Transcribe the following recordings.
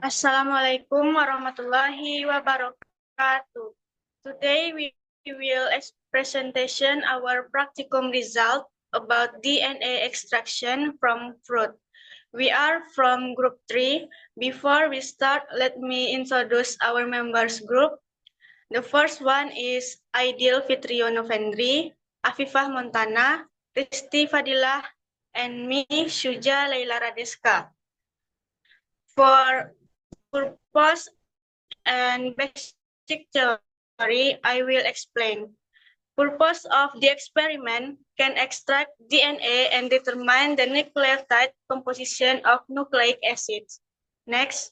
Assalamualaikum warahmatullahi wabarakatuh. Today we will presentation our practicum result about DNA extraction from fruit. We are from group 3. Before we start, let me introduce our members group. The first one is Aidil Fitrio Novendri, Afifah Montana, Risti Fadilah, and me, Shuja Laila Radeska. For purpose and basic theory, I will explain. Purpose of the experiment can extract DNA and determine the nucleotide composition of nucleic acids. Next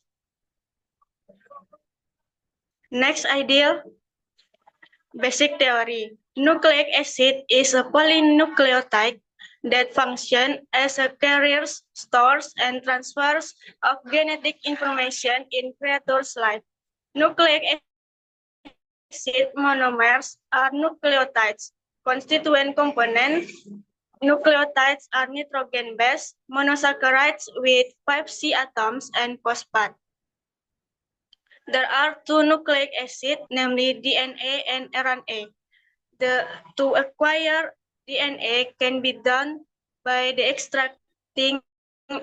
ideal basic theory. Nucleic acid is a polynucleotide that function as a carrier, stores, and transfers of genetic information in creatures' life. Nucleic acid monomers are nucleotides. Constituent components, nucleotides are nitrogen-based monosaccharides with 5C atoms and phosphate. There are two nucleic acids, namely DNA and RNA. To acquire DNA can be done by extracting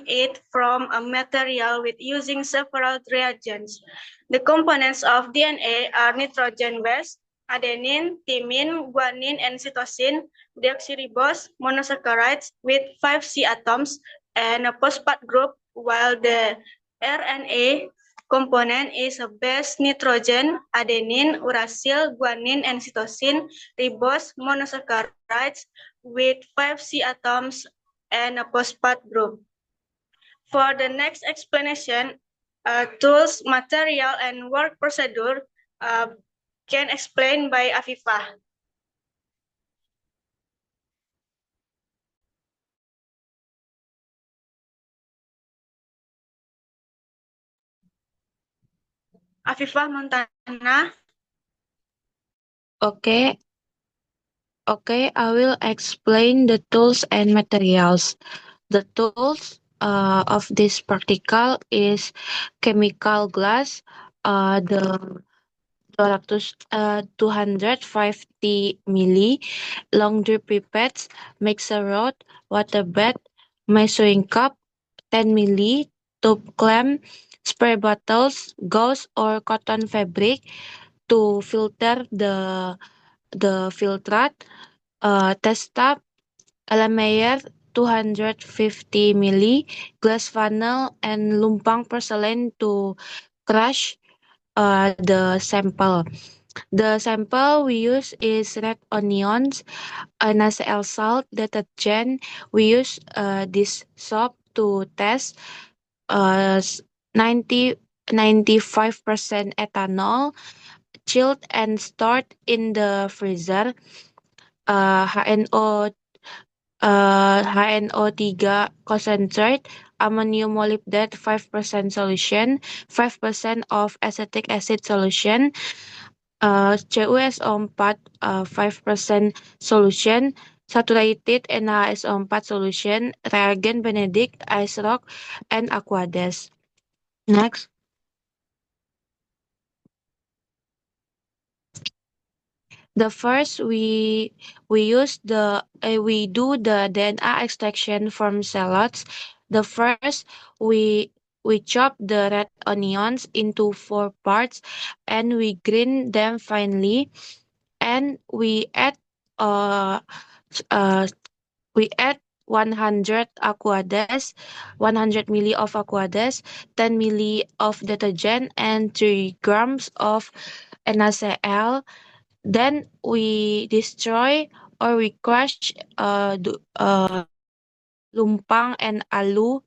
it from a material with using several reagents. The components of DNA are nitrogen-based, adenine, thymine, guanine, and cytosine, deoxyribose, monosaccharides with 5C atoms, and a phosphate group, while the RNA component is a base nitrogen, adenine, uracil, guanine, and cytosine, ribose, monosaccharides with 5C atoms and a phosphate group. For the next explanation, tools, material, and work procedure can explain by Afifah. Afifah Montana. Okay, I will explain the tools and materials. The tools of this practical is chemical glass, the 250 milli, laundry pipettes, mixer rod, water bath, measuring cup, 10 milli, tube clamp, spray bottles, gauze or cotton fabric to filter the filtrate, test tub, Erlenmeyer 250 milli, glass funnel, and lumpang porcelain to crush the sample. The sample we use is red onions, NaCl salt, detergent. We use this soap to test uh, 90 95% ethanol, chilled and stored in the freezer. HNO HNO3 concentrate, ammonium molybdate 5% solution, 5% of acetic acid solution, CuSO4 5% solution, saturated NaSO4 solution, reagent Benedict, ice rock, and Aquades. Next. The first we do the DNA extraction from shallots. The first we we chop the red onions into 4 parts and we grind them finely, and uh, uh we add 100 aquades, 100 milli of aquades, 10 milli of detergent, and 3 grams of NaCl. Then we destroy or we crush lumpang and alu.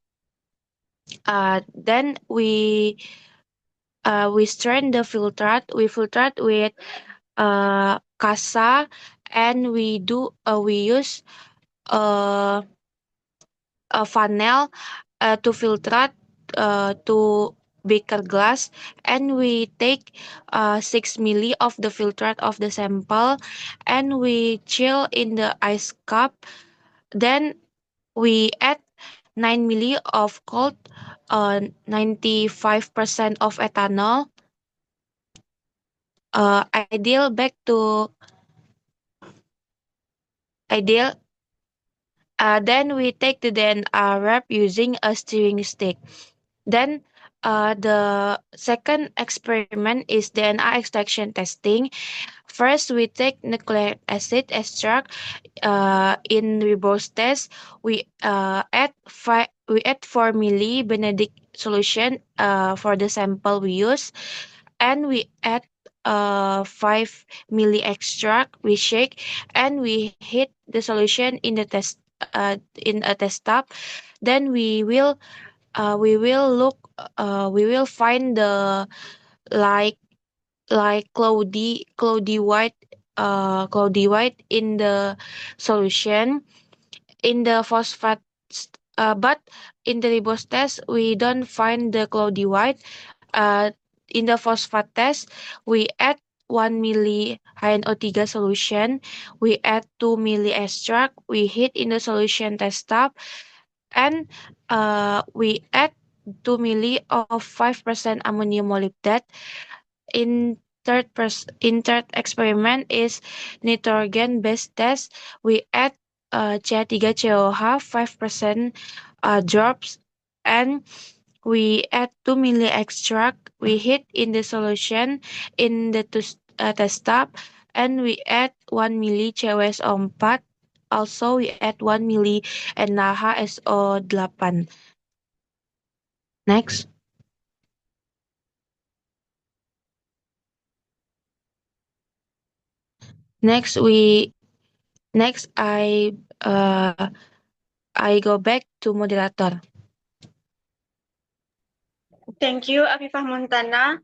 Then we strain the filtrate. We filtrate with kasa, and we use uh, a funnel to filtrate to beaker glass, and we take 6 milli of the filtrate of the sample and we chill in the ice cup. Then we add 9 milli of cold, 95% of ethanol. Ideal back to ideal. Then we take the DNA wrap using a stirring stick. Then the second experiment is DNA extraction testing. First, we take nucleic acid extract. In ribose test, we add 4 milli Benedict solution for the sample we use, and we add 5 milli extract. We shake and we heat the solution in a test tub. Then we will find the like cloudy white in the solution in the phosphate, but in the ribose test we don't find the cloudy white. In the phosphate test we add 1 milli HNO3 solution. We add 2 milli extract. We heat in the solution test tub, and we add 2 milli of 5% ammonium molybdate. In third experiment is nitrogen based test. We add CH3COH 5% drops, and we add 2 milli extract. We heat in the solution in the test tub, and we add 1 milli CWSO4. Also, we add 1 milli NaHSO8. Next. Next, next I go back to moderator. Thank you, Afifah Montana.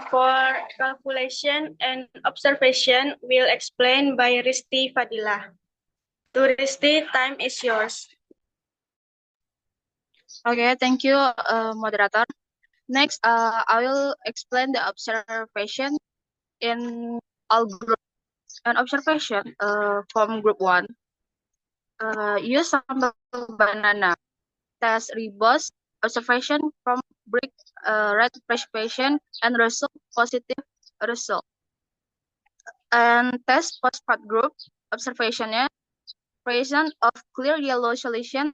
For calculation and observation will explained by Risti Fadila. To Risti, time is yours. Okay, thank you, moderator. Next, I will explain the observation in all groups. An observation from group 1. Use sample banana. Test ribose observation from brick red precipitation and result positive result. And test phosphate group observationnya presence of clear yellow solution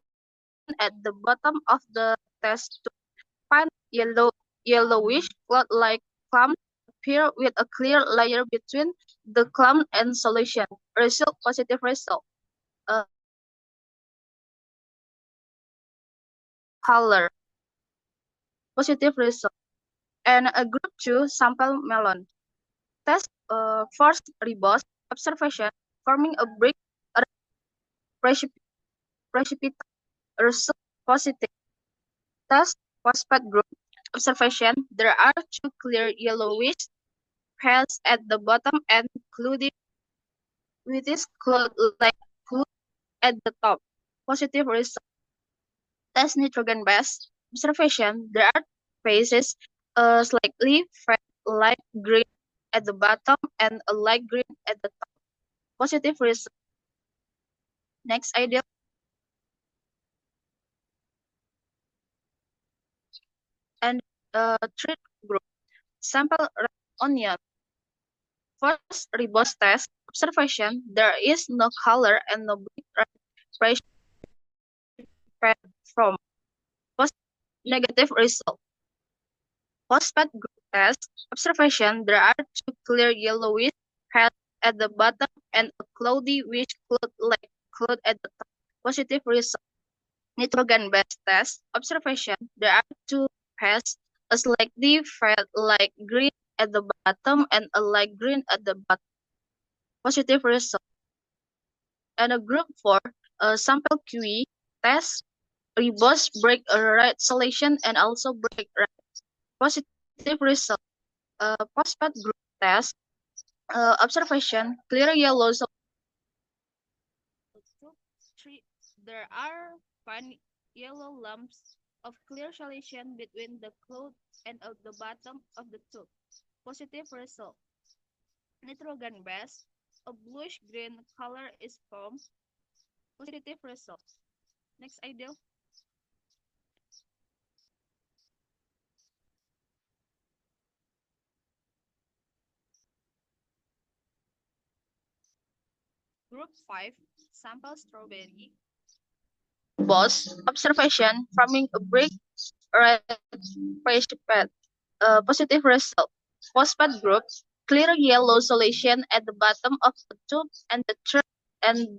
at the bottom of the test tube. Find yellowish cloud-like clump appear with a clear layer between the clump and solution. Result positive result. Color positive result. And a group 2 sample melon. Test first ribose observation forming a brick precipitate result positive. Test phosphate group observation. There are 2 clear yellowish pads at the bottom and including with this cloud-like fluid at the top. Positive result. Test nitrogen based observation. There are phases slightly fat light green at the bottom and a light green at the top. Positive result. Next idea. And treat group. Sample red onion. First ribose test observation. There is no color and no brick red pressure from negative result. Phosphate group test observation. There are 2 clear yellowish pads at the bottom and a cloudy which cloud-like cloud at the top. Positive result. Nitrogen based test observation. There are 2 pads, a slightly fat light green at the bottom and a light green at the bottom. Positive result. And a group 4 sample QE test ribose break red solution and also break red. Positive result. Phosphate group test observation clear yellow. There are fine yellow lumps of clear solution between the cloud and at the bottom of the tube. Positive result. Nitrogen base, a bluish green color is formed. Positive result. Next ideal. Group 5, sample strawberry. Boss, observation, forming a brick, red precipitate, positive result. Phosphate group, clear yellow solution at the bottom of the tube and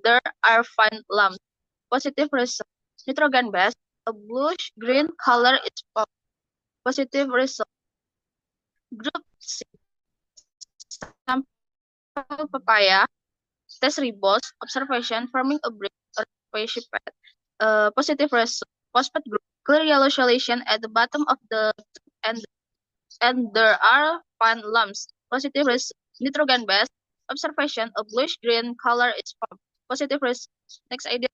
there are fine lumps. Positive result. Nitrogen base, a bluish green color is formed. Positive result. Group C, sample papaya, test ribose, observation, forming a brick, a precipitate. Positive result. Phosphate group, clear yellow solution at the bottom of the tube and there are fine lumps. Positive result. Nitrogen base, observation, a bluish green color is formed. Positive result. Next idea.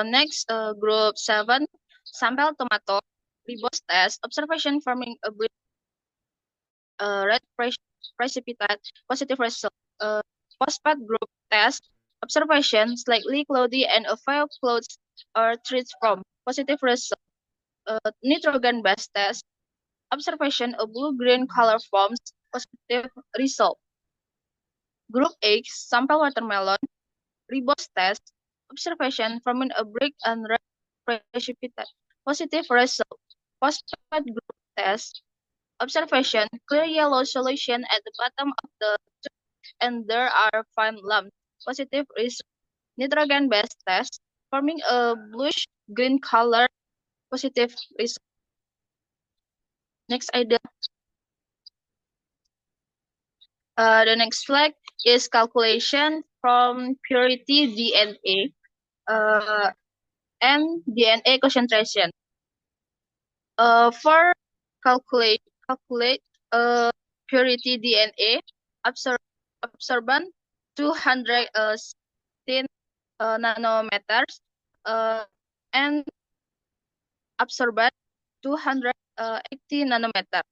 Next, group 7, sample tomato, ribose test, observation forming a brick, red precipitate, positive result. Phosphate group test, observation, slightly cloudy and a few clouds are treated from, positive result. Nitrogen base test, observation, a blue-green color forms, positive result. Group H, sample watermelon, ribose test, observation, forming a brick and red precipitate, positive result. Phosphate group test, observation, clear yellow solution at the bottom of the tube and there are fine lumps, positive result. Nitrogen base test, forming a bluish green color, positive result. Next idea. The next slide is calculation from purity DNA and DNA concentration. For calculate purity DNA, absorbent 216 nanometers and absorbent 280 nanometers.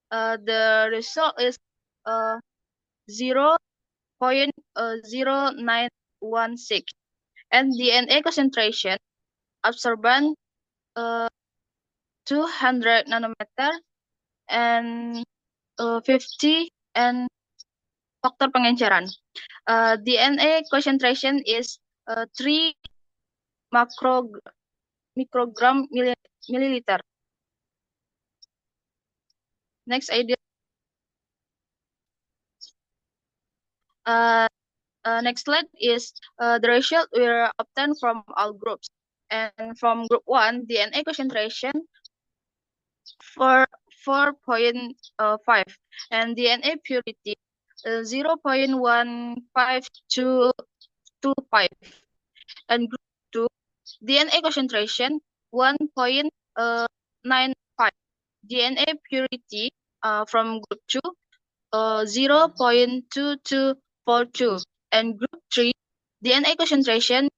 The result is 0.0916 and DNA concentration absorbent 200 nanometer and 50 and faktor pengenceran. DNA concentration is 3 microgram milliliter. Next idea. Next slide is the result we obtained from all groups. And from group 1, DNA concentration for 4.5 and DNA purity 0.15225 and group 2 DNA concentration 1.95 DNA purity from group 2 0.2242 and group 3 DNA concentration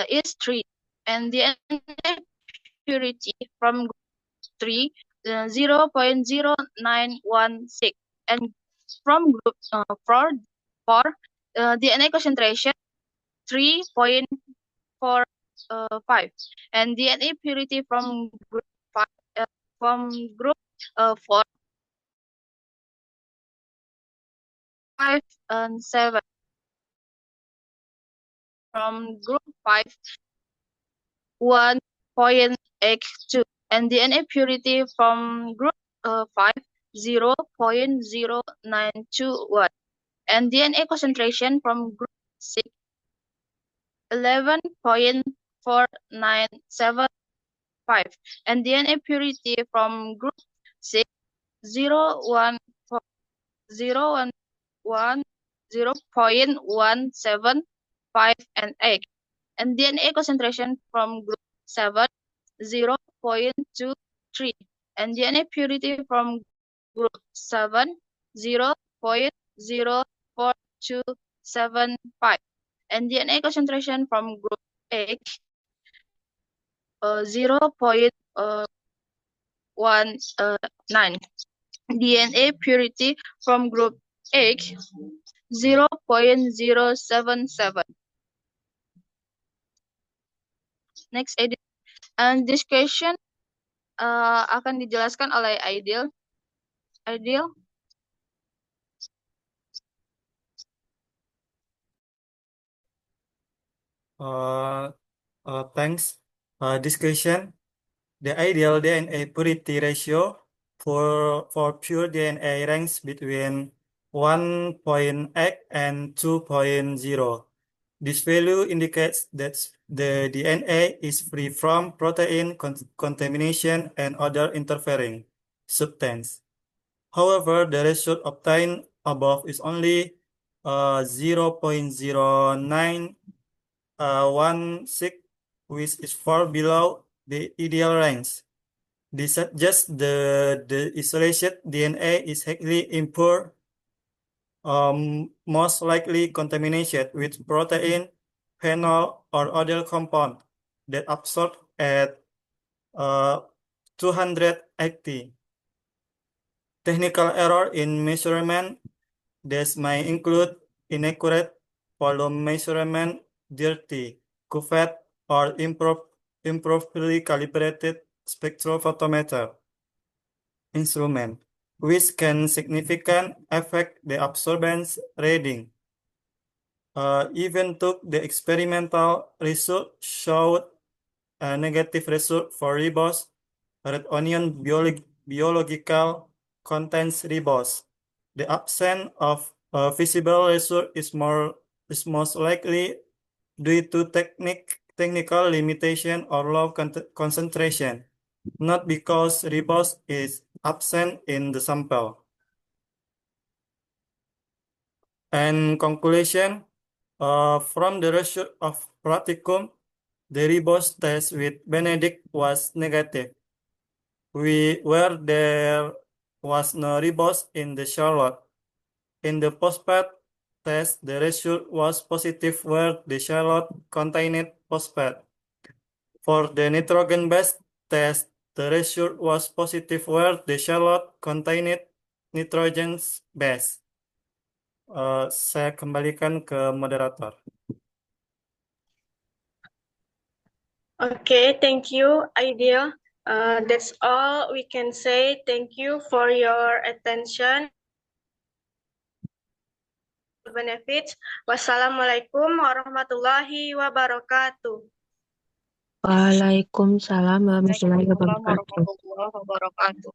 is 3 and DNA purity from group 3 0.0916 and from group 4 DNA concentration 3.45 and DNA purity from group 5 4 5 and 7 from group 5 1.82 and DNA purity from group 5 0.0921 and DNA concentration from group 6 11.4975 and DNA purity from group 6 0.175 and 8 and DNA concentration from group 7 0.23 and DNA purity from group 7 0.04275 and DNA concentration from group 8 0.19 DNA purity from group 8 0.077 Next, Aidil. And this question akan dijelaskan oleh Aidil. Aidil. Thanks. This question, the ideal DNA purity ratio for pure DNA ranks between 1.8 and 2.0. This value indicates that the DNA is free from protein contamination and other interfering substance. However, the result obtained above is only 0.0916, which is far below the ideal range. This suggests the isolated DNA is highly impure, most likely contaminated with protein, phenol, or other compound that absorb at 280. Technical error in measurement. This may include inaccurate volume measurement, dirty, cuvette, or improperly calibrated spectrophotometer instrument, which can significantly affect the absorbance reading. Even though the experimental result showed a negative result for ribose, red onion biological contains ribose. The absence of a visible result is most likely due to technical limitation or low concentration, not because ribose is absent in the sample. And conclusion, from the result of practicum, the ribose test with Benedict was negative. Where there was no ribose in the Charlotte. In the phosphate test, the result was positive where the Charlotte contained phosphate. For the nitrogen-based test, the result was positive where the Charlotte contained nitrogen base. Saya kembalikan ke moderator. Okay, thank you, Aidil. That's all we can say. Thank you for your attention. Benefits. Wassalamualaikum warahmatullahi wabarakatuh. Waalaikumsalam warahmatullahi Waalaikumsalam wabarakatuh. warahmatullahi wabarakatuh.